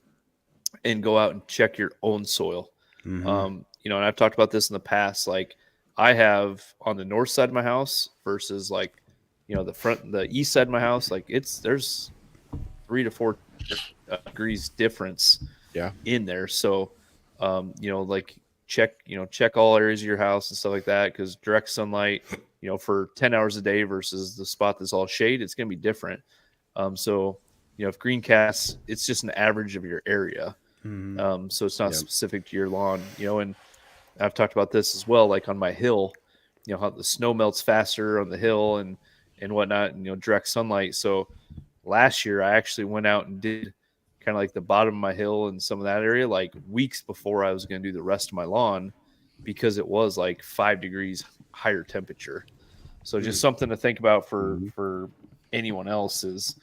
and go out and check your own soil. And I've talked about this in the past. Like I have on the north side of my house versus like, the east side of my house, like there's 3 to 4 degrees difference in there. So, like check all areas of your house and stuff like that. Cause direct sunlight, for 10 hours a day versus the spot that's all shade, it's going to be different. So, if green casts, it's just an average of your area. So it's not specific to your lawn, and I've talked about this as well. Like on my hill, how the snow melts faster on the hill and whatnot, and direct sunlight. So last year I actually went out and did kind of like the bottom of my hill and some of that area, like weeks before I was going to do the rest of my lawn, because it was like 5 degrees higher temperature. So just something to think about for anyone else is,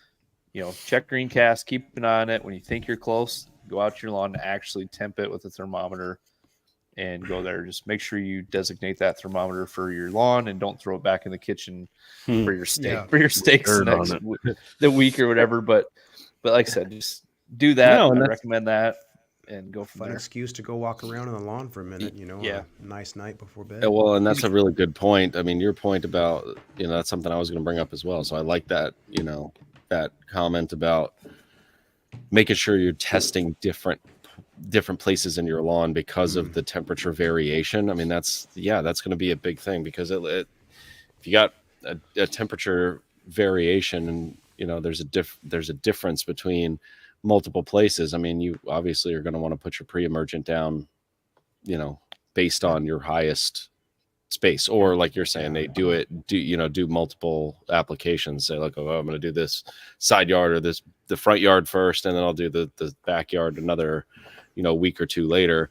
check green cast, keep an eye on it. When you think you're close, go out to your lawn and actually temp it with a thermometer and go there. Just make sure you designate that thermometer for your lawn and don't throw it back in the kitchen for your steak, for your steaks the week or whatever. But like I said, just do that. I recommend that and go from there.
Fun excuse to go walk around on the lawn for a minute, a nice night before bed.
Yeah, well, and that's a really good point. I mean, your point about, that's something I was going to bring up as well. So I like that, that comment about making sure you're testing different places in your lawn because of the temperature variation. I mean, that's going to be a big thing, because if you got a temperature variation and, there's a difference between multiple places. I mean, you obviously are going to want to put your pre-emergent down, based on your highest space, or like you're saying, they do multiple applications. Say like, oh, I'm going to do this side yard or the front yard first, and then I'll do the backyard another, week or two later,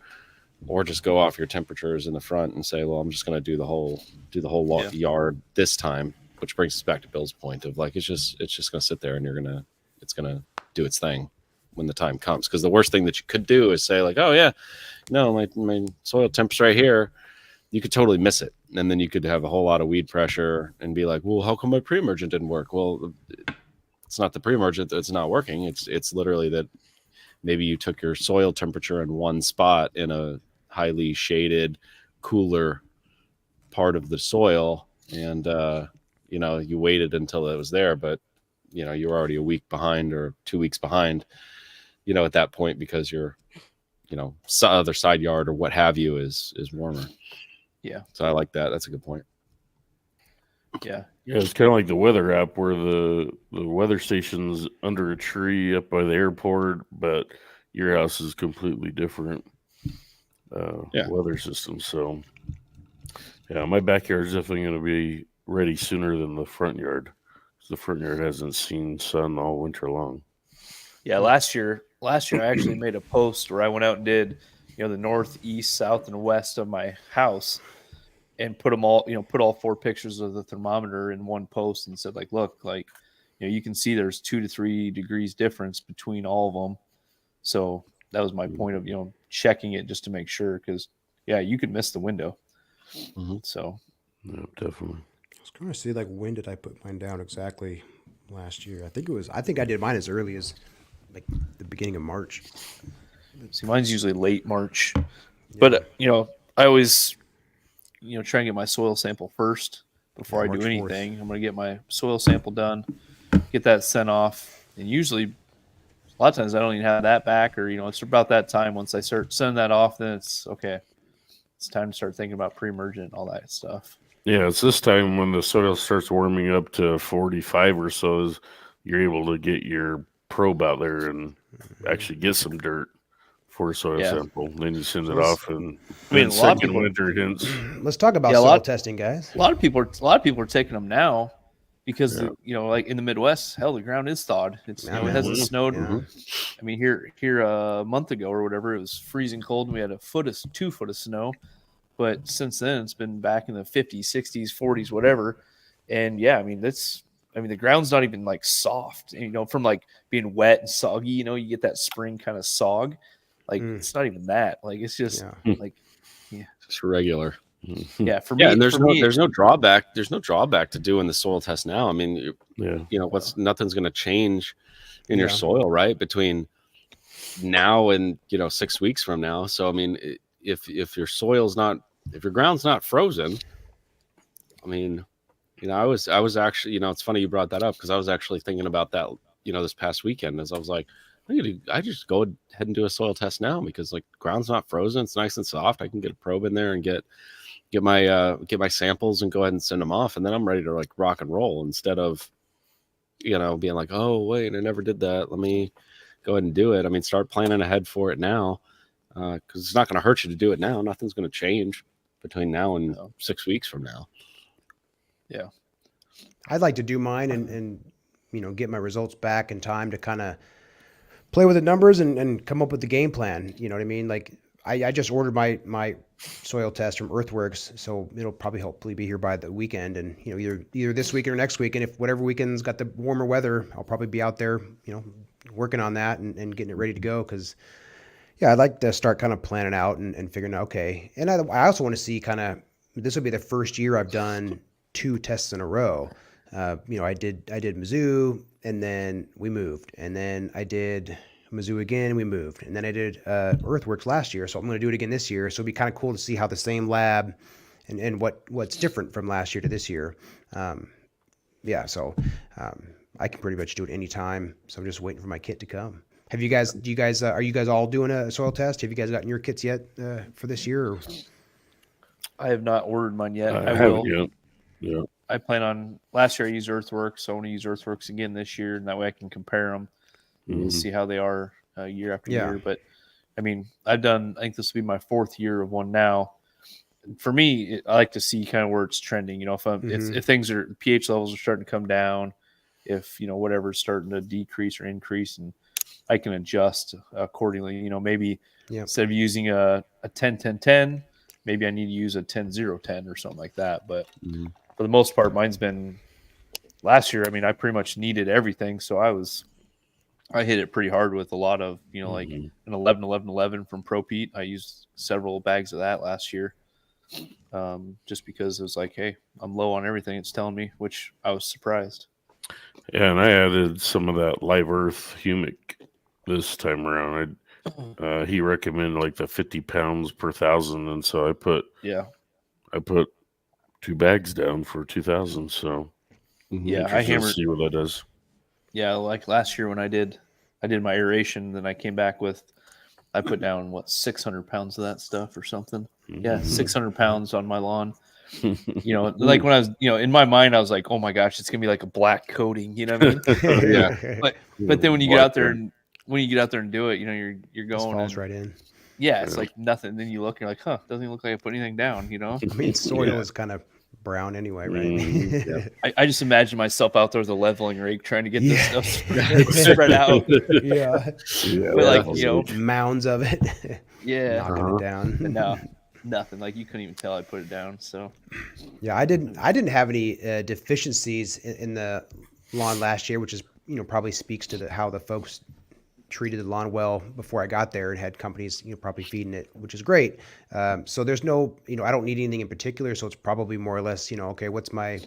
or just go off your temperatures in the front and say, well, I'm just going to do the whole yard this time, which brings us back to Bill's point of like, it's just going to sit there and it's going to do its thing when the time comes. Because the worst thing that you could do is say like, oh yeah, no, my soil temp's right here. You could totally miss it, and then you could have a whole lot of weed pressure and be like, well, how come my pre-emergent didn't work? Well, it's not the pre-emergent that's not working. It's literally that maybe you took your soil temperature in one spot in a highly shaded, cooler part of the soil, and you waited until it was there, but you were already a week behind or 2 weeks behind, at that point, because your other side yard or what have you is warmer.
Yeah.
So I like that. That's a good point.
Yeah.
Yeah, it's kind of like the weather app where the weather station's under a tree up by the airport, but your house is completely different weather system. So, yeah, my backyard is definitely going to be ready sooner than the front yard. The front yard hasn't seen sun all winter long.
Yeah, last year I actually made a post where I went out and did, the north, east, south, and west of my house, and put them all, put all 4 pictures of the thermometer in one post and said, like, look, like, you can see there's 2 to 3 degrees difference between all of them. So that was my point of, checking it just to make sure, because you could miss the window.
Mm-hmm.
So
yeah, definitely.
I was trying to see, like, when did I put mine down exactly last year? I think I did mine as early as like the beginning of March.
See, mine's usually late March, but I always, try and get my soil sample first before I do anything. 4th. I'm going to get my soil sample done, get that sent off, and usually a lot of times I don't even have that back, or it's about that time. Once I start sending that off, then it's okay. It's time to start thinking about pre-emergent and all that stuff.
Yeah, it's this time when the soil starts warming up to 45 or so, you're able to get your probe out there and actually get some dirt for a soil sample. Then you send it off, and
a lot of people,
winter hints.
Let's talk about soil testing, guys.
A lot of people are taking them now because like in the Midwest, hell, the ground is thawed. It hasn't snowed.
Yeah.
I mean, here a month ago or whatever, it was freezing cold, and we had 2 foot of snow. But since then, it's been back in the 50s, 60s, 40s, whatever. And the ground's not even like soft, from like being wet and soggy, you get that spring kind of sog. Like it's not even that. Like it's just
just regular.
Yeah, for me.
Yeah, and there's no drawback. There's no drawback to doing the soil test now. I mean, nothing's going to change in your soil, right? Between now and 6 weeks from now. So I mean, if your ground's not frozen, I mean, I was actually, it's funny you brought that up, because I was actually thinking about that, this past weekend, as I was like, I just go ahead and do a soil test now, because like ground's not frozen, it's nice and soft. I can get a probe in there and get my samples and go ahead and send them off, and then I'm ready to like rock and roll, instead of being like, oh wait, I never did that, let me go ahead and do it. I mean, start planning ahead for it now, because it's not going to hurt you to do it now. Nothing's going to change between now and 6 weeks from now.
Yeah,
I'd like to do mine and get my results back in time to kind of play with the numbers and come up with the game plan. You know what I mean? Like, I just ordered my soil test from Earthworks, so it'll probably hopefully be here by the weekend, and either this weekend or next weekend. If whatever weekend's got the warmer weather, I'll probably be out there, working on that and getting it ready to go. Because I'd like to start kind of planning out and figuring out, okay. And I also want to see this will be the first year I've done 2 tests in a row. I did Mizzou, and then we moved, and then I did Mizzou again, we moved, and then I did Earthworks last year, so I'm going to do it again this year. So it'll be kind of cool to see how the same lab and what's different from last year to this year. So I can pretty much do it anytime. So I'm just waiting for my kit to come. Are you guys all doing a soil test? Have you guys gotten your kits yet for this year? Or?
I have not ordered mine yet. I
will.
Yet.
Yeah.
I plan on. Last year I used Earthworks, so I want to use Earthworks again this year, and that way I can compare them. And see how they are year after year. But I mean, I think this will be my 4th year of one now. For me, I like to see kind of where it's trending. If things are pH levels are starting to come down, if whatever's starting to decrease or increase, and I can adjust accordingly. Maybe instead of using a 10-10-10, maybe I need to use a 10-0-10 or something like that. But for the most part, mine's been last year. I mean, I pretty much needed everything, so I hit it pretty hard with a lot of, like an 11-11-11 from Pro Pete. I used several bags of that last year just because it was like, hey, I'm low on everything it's telling me, which I was surprised.
Yeah, and I added some of that Live Earth humic this time around. He recommended like the 50 pounds per 1,000, and so I put 2 bags down for 2,000. So
I hammered.
See what that does.
Yeah, like last year when I did my aeration, then I came back with, I put down 600 pounds of that stuff or something. Yeah, 600 pounds on my lawn. Like when I was, in my mind, I was like, oh my gosh, it's gonna be like a black coating. You know what I mean?
Yeah.
But then when you get out there and do it, you're going.
It falls right in.
Yeah, it's like nothing. Then you look, and you're like, huh, doesn't even look like I put anything down.
I mean, soil is kind of brown anyway, right?
I just imagine myself out there with a leveling rake trying to get this stuff spread out. But
mounds of it. Knocking it down.
No, nothing. Like you couldn't even tell I put it down. So
I didn't have any deficiencies in the lawn last year, which is probably speaks to how the folks treated the lawn well before I got there and had companies, probably feeding it, which is great. So there's no, I don't need anything in particular. So it's probably more or less, okay, what's my,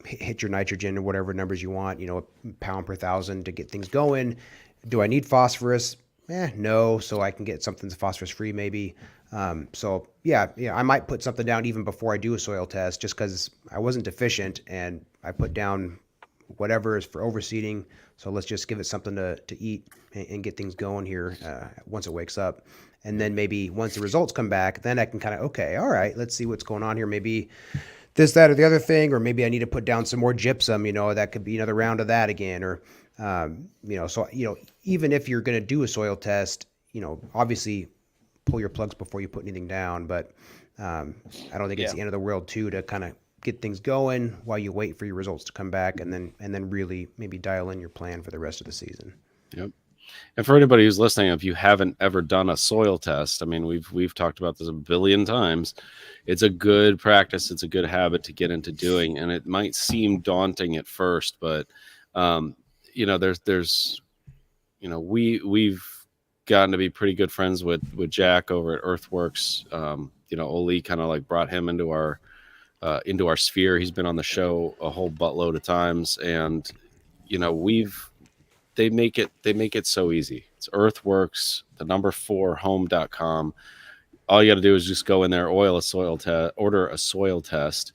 hit your nitrogen or whatever numbers you want, a pound per 1,000 to get things going. Do I need phosphorus? No. So I can get something that's phosphorus free maybe. I might put something down even before I do a soil test, just because I wasn't deficient and I put down whatever is for overseeding. So let's just give it something to eat and get things going here once it wakes up. And then maybe once the results come back, then I can kind of, okay, all right, let's see what's going on here. Maybe this, that, or the other thing, or maybe I need to put down some more gypsum, that could be another round of that again. Or, even if you're going to do a soil test, obviously pull your plugs before you put anything down. But I don't think it's the end of the world too, to kind of get things going while you wait for your results to come back, and then really maybe dial in your plan for the rest of the season.
Yep. And for anybody who's listening, if you haven't ever done a soil test, I mean, we've talked about this a billion times. It's a good practice. It's a good habit to get into doing, and it might seem daunting at first, but we've gotten to be pretty good friends with Jack over at Earthworks. Olee kind of like brought him into our sphere. He's been on the show a whole buttload of times, and they make it so easy. It's Earthworks, the number 4 home.com. All you got to do is just go in there, order a soil test,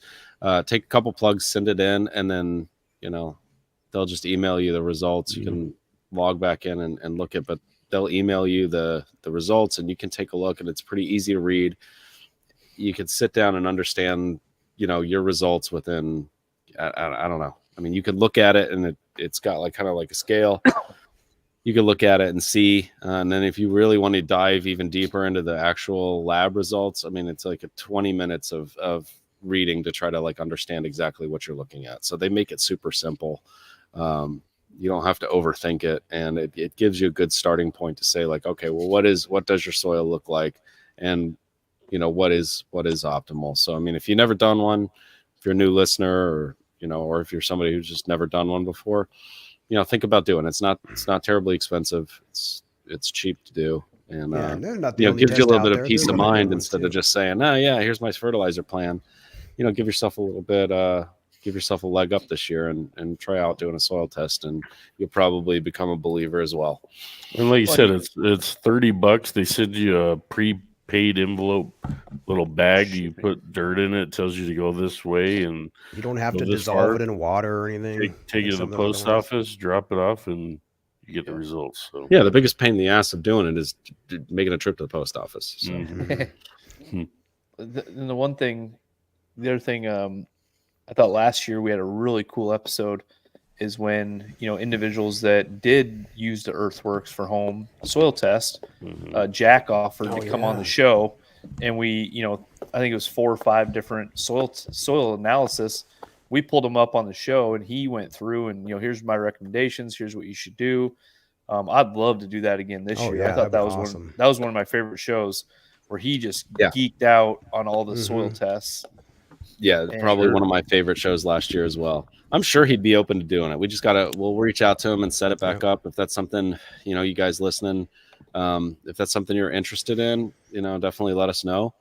take a couple plugs, send it in, and then they'll just email you the results. You can log back in and look at, but they'll email you the results, and you can take a look, and it's pretty easy to read. You can sit down and understand your results within, I don't know. I mean, you could look at it and it's got kind of like a scale. You could look at it and see. And then if you really want to dive even deeper into the actual lab results, I mean, it's like 20 minutes of reading to try to understand exactly what you're looking at. So they make it super simple. you don't have to overthink it, and it gives you a good starting point to say like, okay, well, what does your soil look like, and what is optimal. So I mean, if you've never done one, if you're a new listener, or or if you're somebody who's just never done one before, think about doing it. It's not terribly expensive. It's cheap to do, and it gives you a little bit of peace of mind instead of just saying, oh yeah, here's my fertilizer plan. Give yourself a little bit, give yourself a leg up this year and try out doing a soil test, and you'll probably become a believer as well.
And like you said, it's $30. They send you a prepaid envelope, little bag. You put dirt in it. Tells you to go this way, and
you don't have to dissolve it in water or anything.
Take it to the post office, drop it off, and you get the results. So
yeah, the biggest pain in the ass of doing it is making a trip to the post office. So.
The other thing, I thought last year we had a really cool episode is when, individuals that did use the Earthworks for home soil test, Jack offered to come on the show, and we, I think it was 4 or 5 different soil analysis. We pulled him up on the show, and he went through and, here's my recommendations. Here's what you should do. I'd love to do that again this year.
Yeah,
I thought that was
awesome.
That was one of my favorite shows where he just geeked out on all the soil tests.
Yeah, probably one of my favorite shows last year as well. I'm sure he'd be open to doing it. We just we'll reach out to him and set it back up. If that's something, you guys listening, if that's something you're interested in, definitely let us know,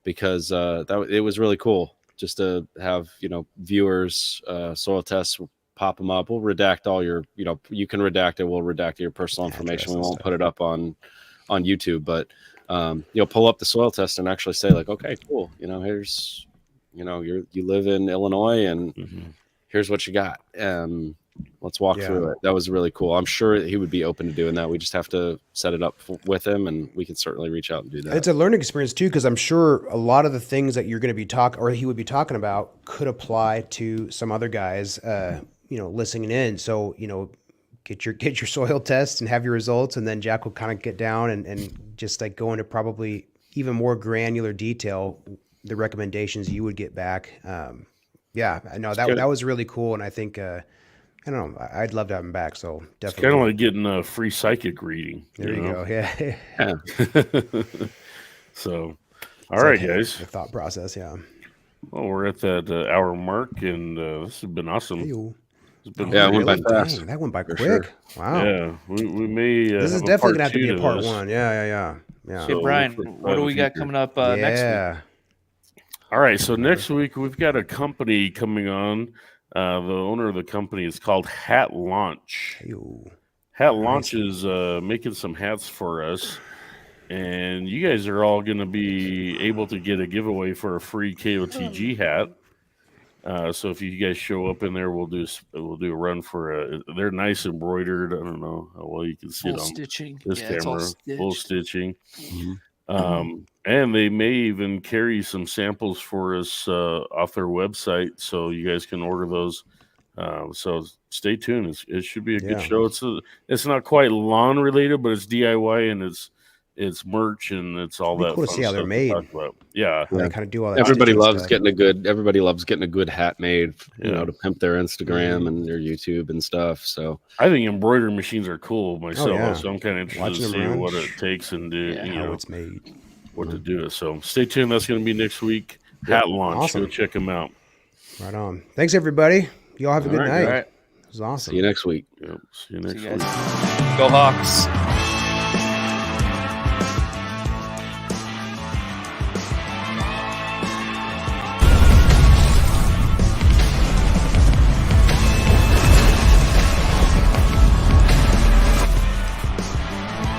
because it was really cool just to have, viewers, soil tests, pop them up. We'll redact all your, you can redact it. We'll redact your personal information. We won't put it up on YouTube, but, pull up the soil test and actually say like, okay, cool. Here's, you live in Illinois, and here's what you got. Let's walk through it. That was really cool. I'm sure he would be open to doing that. We just have to set it up with him, and we can certainly reach out and do that.
It's a learning experience too, because I'm sure a lot of the things that you're going to be he would be talking about could apply to some other guys, listening in. So, get your soil test and have your results, and then Jack will kind of get down and just like go into probably even more granular detail, the recommendations you would get back. I know that was really cool. And I think, I don't know, I'd love to have him back. So definitely.
It's kind of like getting a free psychic reading.
There you go. Yeah.
So, all right, guys.
The thought process. Yeah.
Well, we're at that hour mark, and this has been awesome.
It went by fast.
Dang, that went by quick.
Sure.
Wow.
Yeah, we may.
This is definitely gonna have to be a part 1. Yeah.
Hey, so Brian, what do we got coming up next week?
All right, so next week we've got a company coming on. The owner of the company is called Hat Launch. Hat Launch is making some hats for us, and you guys are all going to be able to get a giveaway for a free KOTG hat. So if you guys show up in there, we'll do a run for they're nice embroidered. I don't know how well you can see it on this camera. Full stitching. And they may even carry some samples for us off their website, so you guys can order those. So stay tuned. It should be a good show. It's not quite lawn related, but it's DIY, and it's merch, and it's all that.
Cool to see how they're made.
Yeah,
they kind of do all that.
Everybody loves getting a good hat made, to pimp their Instagram and their YouTube and stuff. So
I think embroidery machines are cool myself. So I'm kind of interested to see what it takes and
how it's made.
What to do. So stay tuned. That's going to be next week. Hat Launch. Awesome. Go check them out.
Right on. Thanks, everybody. You all have a good night.
All right.
It was awesome.
See you next week.
Yep. See you next week.
Go Hawks.